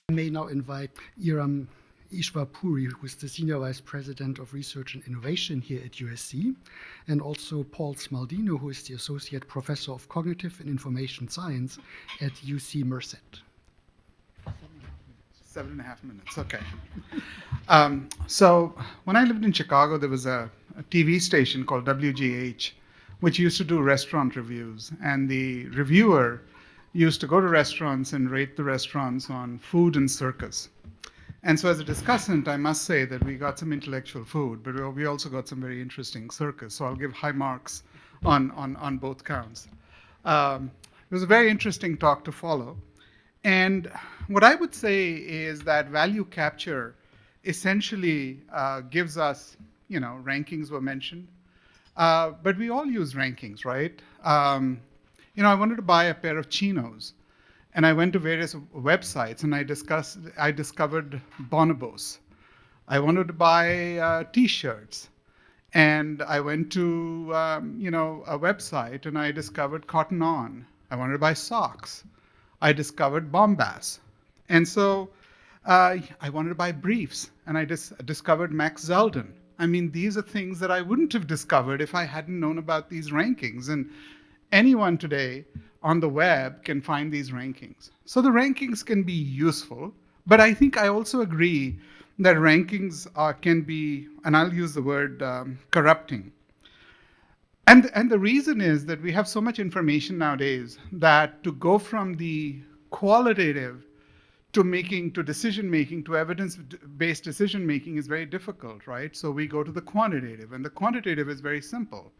I may now invite Ishwar Puri, who is the Senior Vice President of Research and Innovation here at USC, and also Paul Smaldino, who is the Associate Professor of Cognitive and Information Science at UC Merced. 7.5 minutes, okay. So when I lived in Chicago, there was a TV station called WGH, which used to do restaurant reviews. And the reviewer used to go to restaurants and rate the restaurants on food and circus. And so as a discussant, I must say that we got some intellectual food, but we also got some very interesting circus. So I'll give high marks on both counts. It was a very interesting talk to follow. And what I would say is that value capture essentially gives us, rankings were mentioned. But we all use rankings, right? I wanted to buy a pair of chinos. And I went to various websites and I discovered bonobos. I wanted to buy T-shirts. And I went to, a website and I discovered Cotton On. I wanted to buy socks. I discovered Bombas. And so I wanted to buy briefs, and I discovered Max Zeldin. I mean, these are things that I wouldn't have discovered if I hadn't known about these rankings. And anyone today on the web can find these rankings. So the rankings can be useful, but I think I also agree that rankings can be, and I'll use the word corrupting. And the reason is that we have so much information nowadays that to go from the qualitative to decision making, to evidence-based decision making is very difficult, right? So we go to the quantitative, and the quantitative is very simple.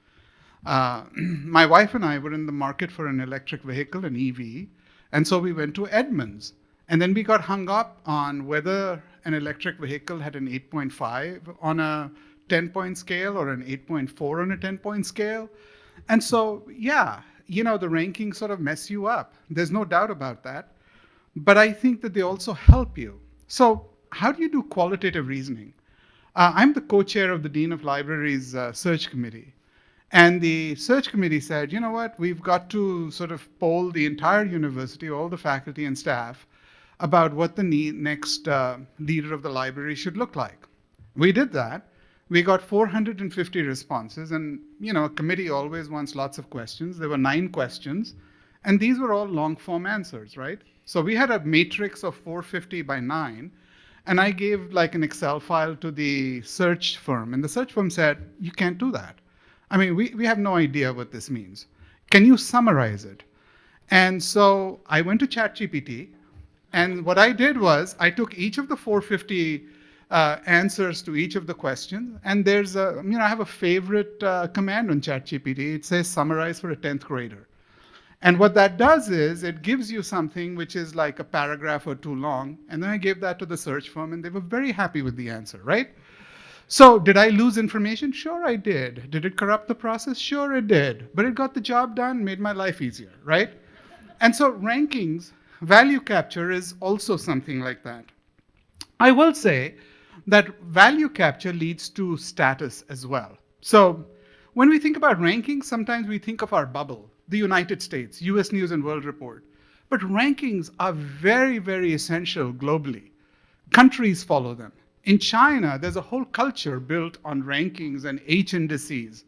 My wife and I were in the market for an electric vehicle, an EV, and so we went to Edmunds. And then we got hung up on whether an electric vehicle had an 8.5 on a 10-point scale or an 8.4 on a 10-point scale. And so, the rankings sort of mess you up. There's no doubt about that. But I think that they also help you. So how do you do qualitative reasoning? I'm the co-chair of the Dean of Libraries search committee. And the search committee said, you know what, we've got to sort of poll the entire university, all the faculty and staff, about what the next leader of the library should look like. We did that. We got 450 responses, and a committee always wants lots of questions. There were 9 questions, and these were all long form answers, right? So we had a matrix of 450 by 9, and I gave like an Excel file to the search firm, and the search firm said, you can't do that. I mean, we have no idea what this means. Can you summarize it? And so I went to ChatGPT, and what I did was I took each of the 450 answers to each of the questions, and there's I have a favorite command on ChatGPT. It says summarize for a 10th grader. And what that does is it gives you something which is like a paragraph or 2 long, and then I gave that to the search firm, and they were very happy with the answer, right? So did I lose information? Sure, I did. Did it corrupt the process? Sure, it did. But it got the job done, made my life easier, right? And so rankings, value capture is also something like that. I will say that value capture leads to status as well. So when we think about rankings, sometimes we think of our bubble, the United States, US News and World Report. But rankings are very, very essential globally. Countries follow them. In China, there's a whole culture built on rankings and H indices.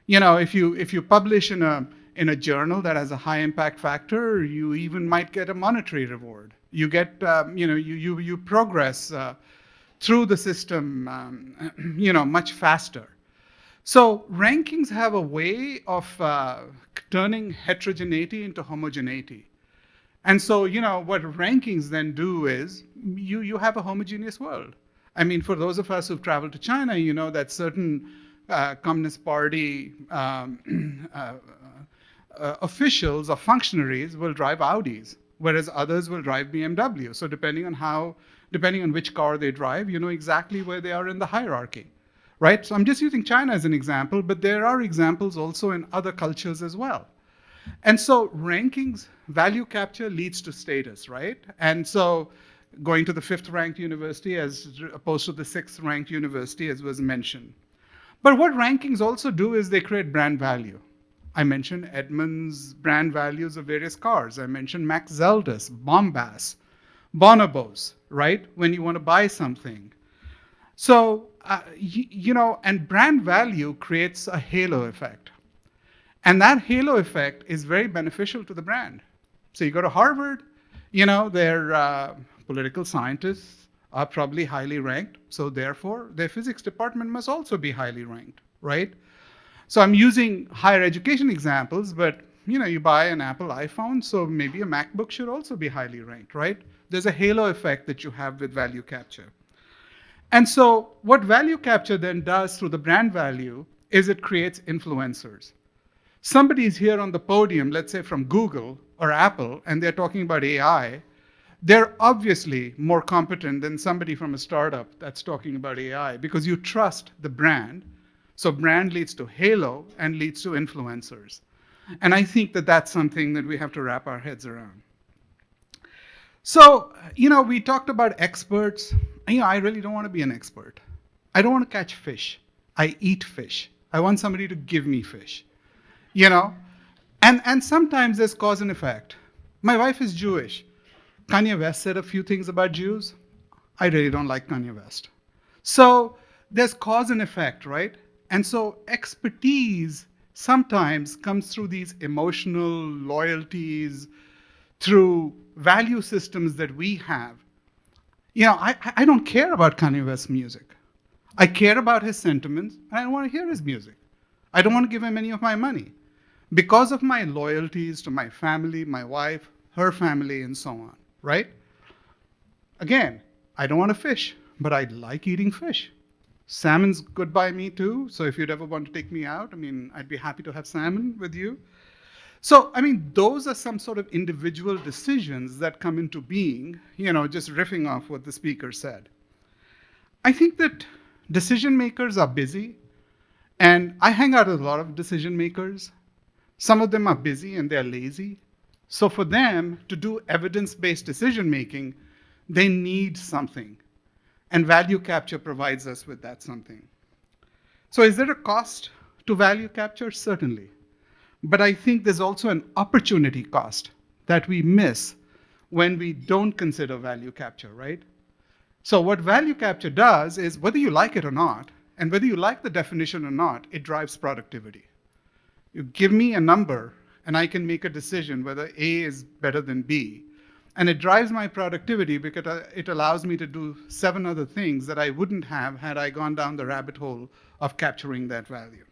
If you publish in a journal that has a high impact factor, you even might get a monetary reward. You get, you progress through the system, much faster. So rankings have a way of turning heterogeneity into homogeneity. And so, what rankings then do is you have a homogeneous world. I mean, for those of us who've traveled to China, you know that certain Communist Party officials or functionaries will drive Audis, whereas others will drive BMW. So depending on which car they drive, you know exactly where they are in the hierarchy, right? So I'm just using China as an example, but there are examples also in other cultures as well. And so rankings, value capture leads to status, right? And so going to the 5th ranked university as opposed to the 6th ranked university, as was mentioned. But what rankings also do is they create brand value. I mentioned Edmunds' brand values of various cars. I mentioned Max Zeldis, Bombas, Bonobos, right? When you want to buy something. So, and brand value creates a halo effect. And that halo effect is very beneficial to the brand. So you go to Harvard, their political scientists are probably highly ranked. So therefore, their physics department must also be highly ranked, right? So I'm using higher education examples, but you buy an Apple iPhone, so maybe a MacBook should also be highly ranked, right? There's a halo effect that you have with value capture. And so what value capture then does through the brand value is it creates influencers. Somebody's here on the podium, let's say from Google or Apple, and they're talking about AI. They're obviously more competent than somebody from a startup that's talking about AI because you trust the brand. So brand leads to halo and leads to influencers. And I think that that's something that we have to wrap our heads around. So, we talked about experts. I really don't want to be an expert. I don't want to catch fish. I eat fish. I want somebody to give me fish. And sometimes there's cause and effect. My wife is Jewish. Kanye West said a few things about Jews. I really don't like Kanye West. So there's cause and effect, right? And so expertise sometimes comes through these emotional loyalties, through value systems that we have. I don't care about Kanye West's music. I care about his sentiments, and I don't want to hear his music. I don't want to give him any of my money because of my loyalties to my family, my wife, her family, and so on, right? Again, I don't want to fish, but I like eating fish. Salmon's good by me too, so if you'd ever want to take me out, I'd be happy to have salmon with you. So, those are some sort of individual decisions that come into being, just riffing off what the speaker said. I think that decision makers are busy, and I hang out with a lot of decision makers. Some of them are busy and they're lazy. So for them to do evidence-based decision making, they need something. And value capture provides us with that something. So is there a cost to value capture? Certainly. But I think there's also an opportunity cost that we miss when we don't consider value capture, right? So what value capture does is, whether you like it or not, and whether you like the definition or not, it drives productivity. You give me a number, and I can make a decision whether A is better than B. And it drives my productivity because it allows me to do 7 other things that I wouldn't have had I gone down the rabbit hole of capturing that value.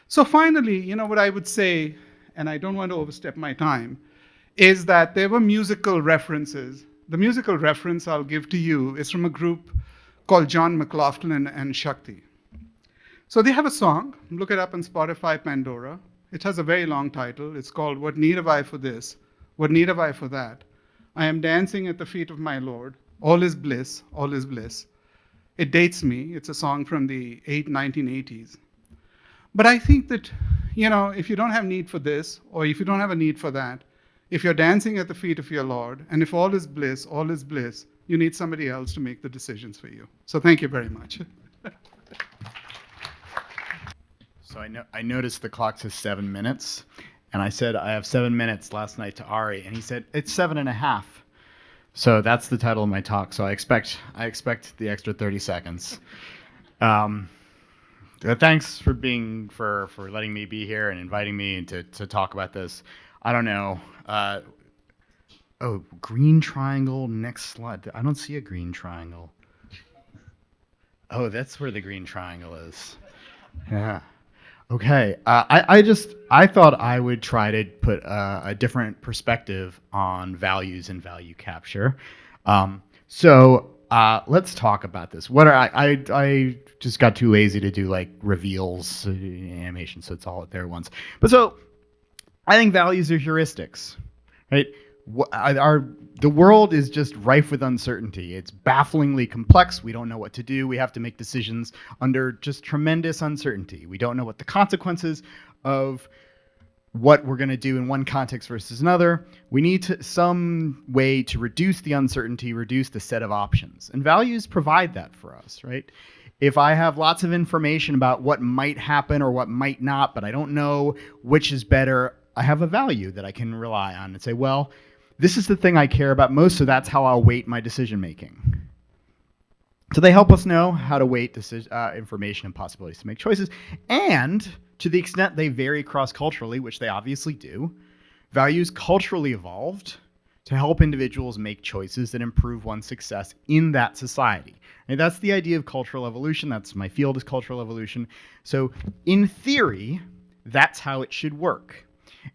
So finally, what I would say, and I don't want to overstep my time, is that there were musical references. The musical reference I'll give to you is from a group called John McLaughlin and Shakti. So they have a song. Look it up on Spotify, Pandora. It has a very long title. It's called What Need Have I for This? What Need Have I for That? I am dancing at the feet of my Lord. All is bliss, all is bliss. It dates me. It's a song from the 1980s. But I think that, if you don't have need for this, or if you don't have a need for that, if you're dancing at the feet of your Lord, and if all is bliss, you need somebody else to make the decisions for you. So thank you very much. So I noticed the clock says 7 minutes, and I said I have 7 minutes last night to Ari, and he said it's 7.5. So that's the title of my talk. So I expect the extra 30 seconds. Thanks for letting me be here and inviting me to talk about this. I don't know. Green triangle. Next slide. I don't see a green triangle. Oh, that's where the green triangle is. Yeah. Okay, I thought I would try to put a different perspective on values and value capture. So let's talk about this. I just got too lazy to do like reveals animation, so it's all there at once. But so I think values are heuristics, right? The world is just rife with uncertainty. It's bafflingly complex. We don't know what to do. We have to make decisions under just tremendous uncertainty. We don't know what the consequences of what we're going to do in one context versus another. We need some way to reduce the uncertainty, reduce the set of options. And values provide that for us, right? If I have lots of information about what might happen or what might not, but I don't know which is better, I have a value that I can rely on and say, well, this is the thing I care about most, so that's how I'll weight my decision making. So they help us know how to weight information and possibilities to make choices. And to the extent they vary cross-culturally, which they obviously do, values culturally evolved to help individuals make choices that improve one's success in that society. And that's the idea of cultural evolution. That's my field, is cultural evolution. So in theory, that's how it should work.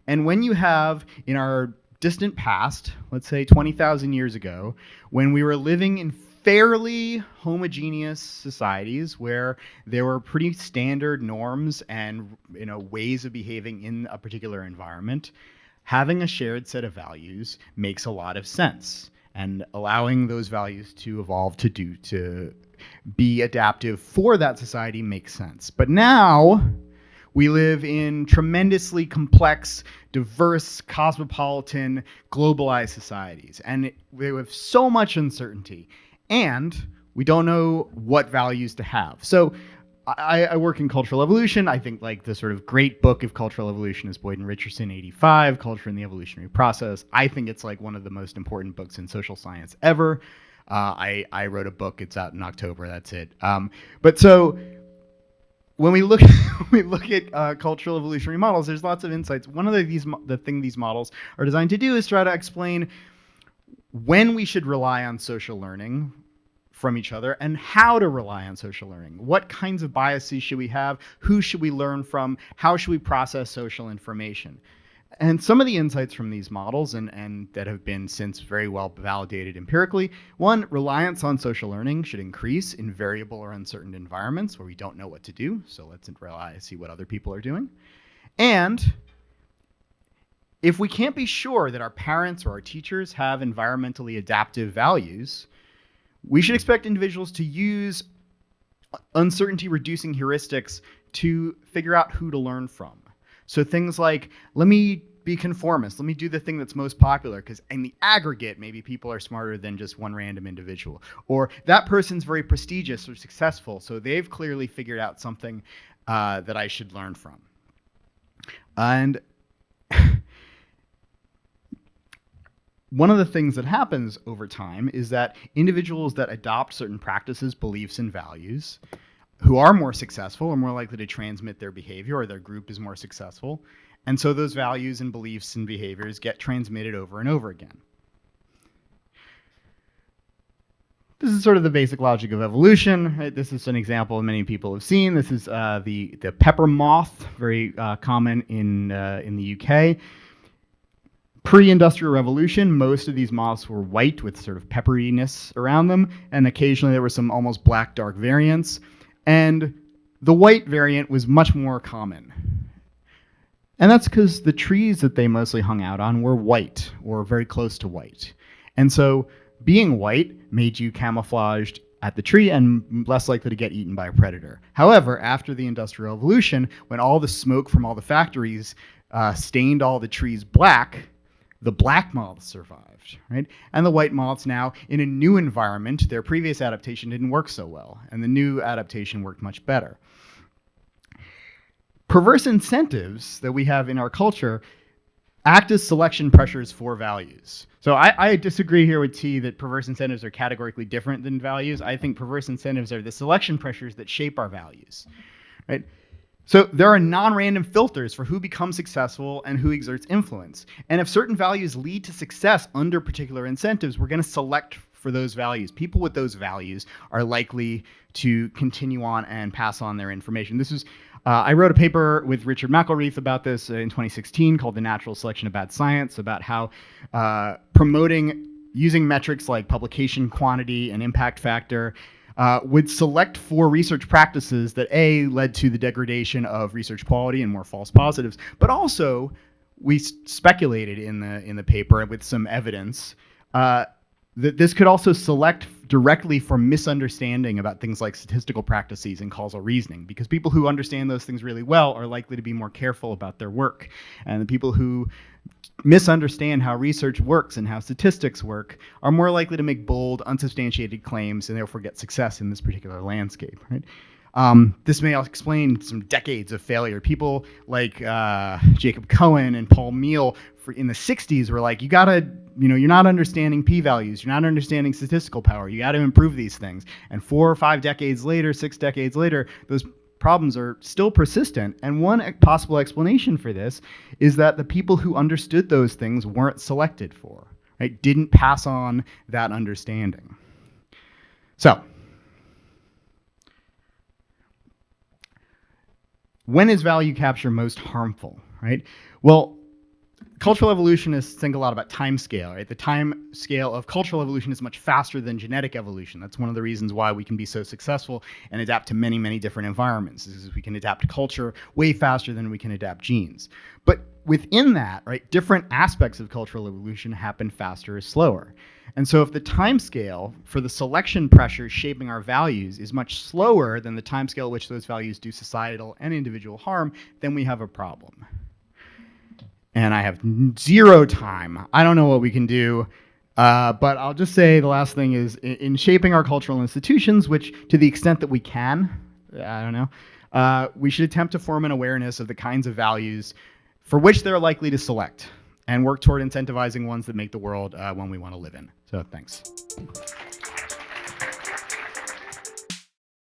And when you have, in our distant past, let's say 20,000 years ago, when we were living in fairly homogeneous societies where there were pretty standard norms and ways of behaving in a particular environment, having a shared set of values makes a lot of sense, and allowing those values to evolve to be adaptive for that society makes sense. But now we live in tremendously complex, diverse, cosmopolitan, globalized societies, and we have so much uncertainty, and we don't know what values to have. So I work in cultural evolution. I think like the sort of great book of cultural evolution is Boyd and Richardson, 85, Culture and the Evolutionary Process. I think it's like one of the most important books in social science ever. I wrote a book. It's out in October. That's it. But so when we look at cultural evolutionary models, there's lots of insights. One of the thing these models are designed to do is try to explain when we should rely on social learning from each other and how to rely on social learning. What kinds of biases should we have? Who should we learn from? How should we process social information? And some of the insights from these models and that have been since very well validated empirically, one, reliance on social learning should increase in variable or uncertain environments where we don't know what to do. So let's see what other people are doing. And if we can't be sure that our parents or our teachers have environmentally adaptive values, we should expect individuals to use uncertainty-reducing heuristics to figure out who to learn from. So things like, let me be conformist, let me do the thing that's most popular, because in the aggregate, maybe people are smarter than just one random individual. Or that person's very prestigious or successful, so they've clearly figured out something that I should learn from. And one of the things that happens over time is that individuals that adopt certain practices, beliefs, and values, who are more successful are more likely to transmit their behavior, or their group is more successful. And so those values and beliefs and behaviors get transmitted over and over again. This is sort of the basic logic of evolution. Right? This is an example many people have seen. This is the pepper moth, very common in the UK. Pre-industrial revolution, most of these moths were white with sort of pepperiness around them, and occasionally there were some almost black dark variants. And the white variant was much more common. And that's because the trees that they mostly hung out on were white or very close to white. And so being white made you camouflaged at the tree and less likely to get eaten by a predator. However, after the Industrial Revolution, when all the smoke from all the factories stained all the trees black, the black moths survived, right? And the white moths now, in a new environment, their previous adaptation didn't work so well, and the new adaptation worked much better. Perverse incentives that we have in our culture act as selection pressures for values. So I disagree here with T that perverse incentives are categorically different than values. I think perverse incentives are the selection pressures that shape our values, right? So there are non-random filters for who becomes successful and who exerts influence. And if certain values lead to success under particular incentives, we're going to select for those values. People with those values are likely to continue on and pass on their information. This is I wrote a paper with Richard McElreath about this in 2016 called The Natural Selection of Bad Science, about how promoting using metrics like publication quantity and impact factor would select for research practices that A, led to the degradation of research quality and more false positives, but also we speculated in the paper with some evidence that this could also select directly for misunderstanding about things like statistical practices and causal reasoning, because people who understand those things really well are likely to be more careful about their work, and the people who misunderstand how research works and how statistics work are more likely to make bold, unsubstantiated claims and therefore get success in this particular landscape, right? This may explain some decades of failure. People like Jacob Cohen and Paul Meehl in the 60s were like, you're not understanding p-values, you're not understanding statistical power, you got to improve these things. And 4 or 5 decades later, 6 decades later, those problems are still persistent. And one possible explanation for this is that the people who understood those things weren't selected for, right? Didn't pass on that understanding. So, when is value capture most harmful, right? Well, cultural evolutionists think a lot about time scale, right? The time scale of cultural evolution is much faster than genetic evolution. That's one of the reasons why we can be so successful and adapt to many, many different environments, is we can adapt culture way faster than we can adapt genes. But within that, right, different aspects of cultural evolution happen faster or slower. And so if the time scale for the selection pressure shaping our values is much slower than the time scale at which those values do societal and individual harm, then we have a problem. And I have 0 time. I don't know what we can do, but I'll just say the last thing is in shaping our cultural institutions, which to the extent that we can, I don't know, we should attempt to form an awareness of the kinds of values for which they're likely to select and work toward incentivizing ones that make the world one we want to live in. So thanks.